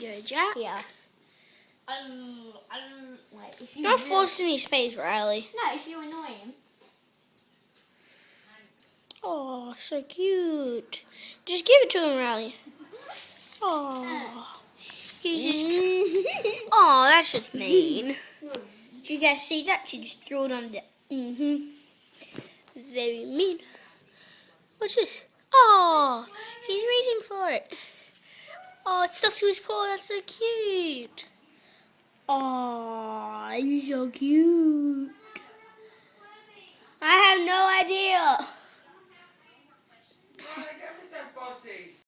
you go, Jack. Here. Wait, if you Not forcing his face, Riley. No, if you annoy him. Oh, so cute. Just give it to him, Riley. Oh, he's just. Oh, that's just mean. Did you guys see that? She just threw it on the. Very mean. What's this? Oh, he's reaching for it. Oh, it's stuck to his paw. That's so cute. Oh, he's so cute. I have no idea.